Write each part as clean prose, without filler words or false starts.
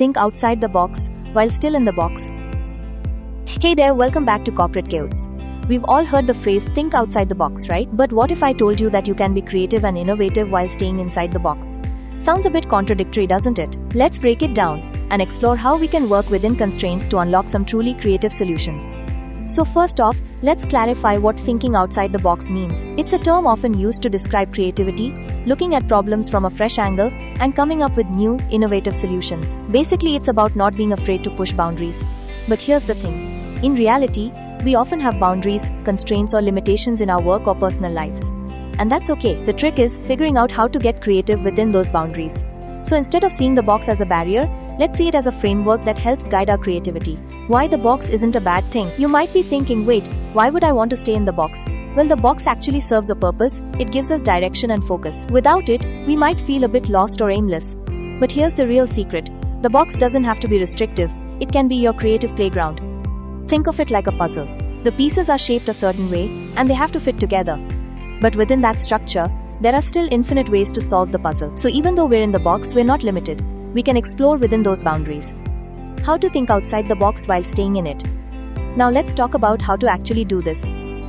think outside the box while still in the box. Hey there, welcome back to Corporate Chaoos. We've all heard the phrase think outside the box, right? But what if I told you that you can be creative and innovative while staying inside the box? Sounds a bit contradictory, doesn't it? Let's break it down and explore how we can work within constraints to unlock some truly creative solutions. So first off, let's clarify what thinking outside the box means. It's a term often used to describe creativity, looking at problems from a fresh angle, and coming up with new, innovative solutions. Basically, it's about not being afraid to push boundaries. But here's the thing. In reality, we often have boundaries, constraints, or limitations in our work or personal lives. And that's okay. The trick is figuring out how to get creative within those boundaries. So instead of seeing the box as a barrier, let's see it as a framework that helps guide our creativity. Why the box isn't a bad thing. You might be thinking, wait, why would I want to stay in the box? Well, the box actually serves a purpose. It gives us direction and focus. Without it, we might feel a bit lost or aimless. But here's the real secret. The box doesn't have to be restrictive. It can be your creative playground. Think of it like a puzzle. The pieces are shaped a certain way, and they have to fit together. But within that structure, there are still infinite ways to solve the puzzle. So even though we're in the box, we're not limited. We can explore within those boundaries. How to think outside the box while staying in it. Now let's talk about how to actually do this.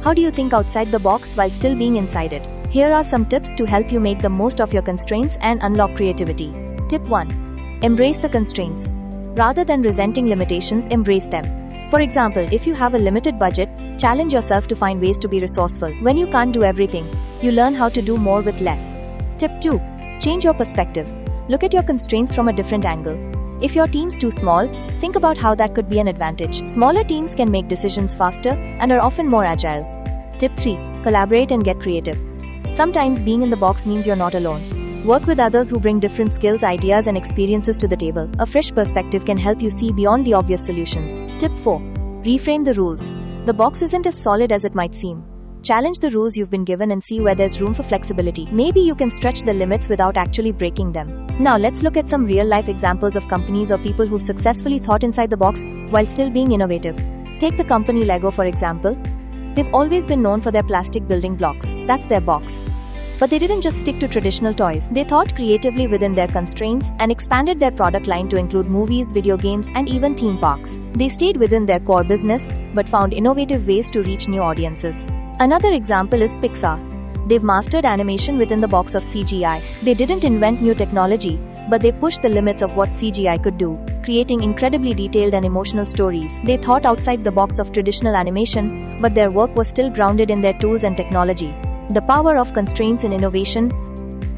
How do you think outside the box while still being inside it? Here are some tips to help you make the most of your constraints and unlock creativity. Tip 1. Embrace the constraints. Rather than resenting limitations, embrace them. For example, if you have a limited budget, challenge yourself to find ways to be resourceful. When you can't do everything, you learn how to do more with less. Tip 2. Change your perspective. Look at your constraints from a different angle. If your team's too small, think about how that could be an advantage. Smaller teams can make decisions faster and are often more agile. Tip 3. Collaborate and get creative. Sometimes being in the box means you're not alone. Work with others who bring different skills, ideas, and experiences to the table. A fresh perspective can help you see beyond the obvious solutions. Tip 4. Reframe the rules. The box isn't as solid as it might seem. Challenge the rules you've been given and see where there's room for flexibility. Maybe you can stretch the limits without actually breaking them. Now let's look at some real-life examples of companies or people who've successfully thought inside the box while still being innovative. Take the company LEGO, for example. They've always been known for their plastic building blocks. That's their box. But they didn't just stick to traditional toys. They thought creatively within their constraints and expanded their product line to include movies, video games, and even theme parks. They stayed within their core business, but found innovative ways to reach new audiences. Another example is Pixar. They've mastered animation within the box of CGI. They didn't invent new technology, but they pushed the limits of what CGI could do, creating incredibly detailed and emotional stories. They thought outside the box of traditional animation, but their work was still grounded in their tools and technology. The power of constraints in innovation.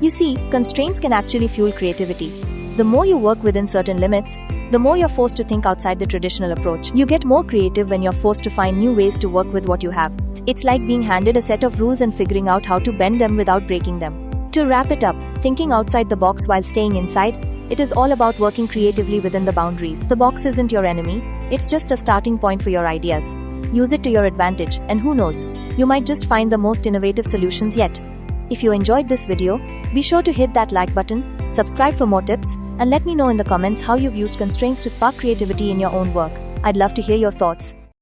You see, constraints can actually fuel creativity. The more you work within certain limits, the more you're forced to think outside the traditional approach. You get more creative when you're forced to find new ways to work with what you have. It's like being handed a set of rules and figuring out how to bend them without breaking them. To wrap it up, thinking outside the box while staying inside, it is all about working creatively within the boundaries. The box isn't your enemy, it's just a starting point for your ideas. Use it to your advantage, and who knows, you might just find the most innovative solutions yet. If you enjoyed this video, be sure to hit that like button, subscribe for more tips, and let me know in the comments how you've used constraints to spark creativity in your own work. I'd love to hear your thoughts.